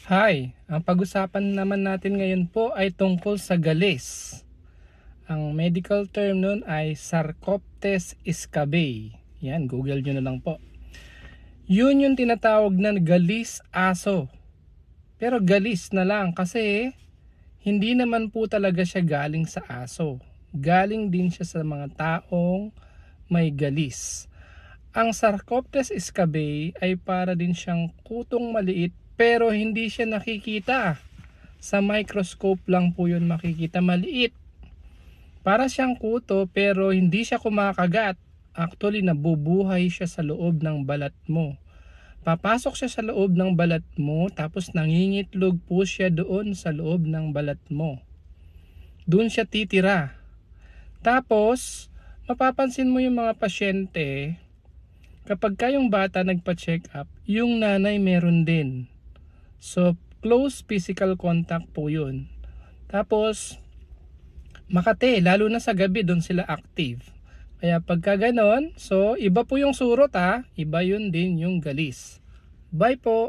Hi, ang pag-usapan naman natin ngayon po ay tungkol sa galis. Ang medical term nun ay Sarcoptes scabiei. Yan, Google nyo na lang po. Yun yung tinatawag na galis aso. Pero galis na lang kasi hindi naman po talaga siya galing sa aso. Galing din siya sa mga taong may galis. Ang Sarcoptes scabiei ay para din siyang kutong maliit pero hindi siya nakikita. Sa microscope lang po yun makikita, maliit. Para siyang kuto pero hindi siya kumakagat. Actually nabubuhay siya sa loob ng balat mo. Papasok siya sa loob ng balat mo tapos nangingitlog po siya doon sa loob ng balat mo. Doon siya titira. Tapos mapapansin mo yung mga pasyente, kapag kayong bata nagpa-check up, yung nanay meron din. So close physical contact po yun. Tapos Makati, lalo na sa gabi doon sila active. Kaya pagka ganon, so iba po yung surot ha, iba yun din yung galis. Bye po!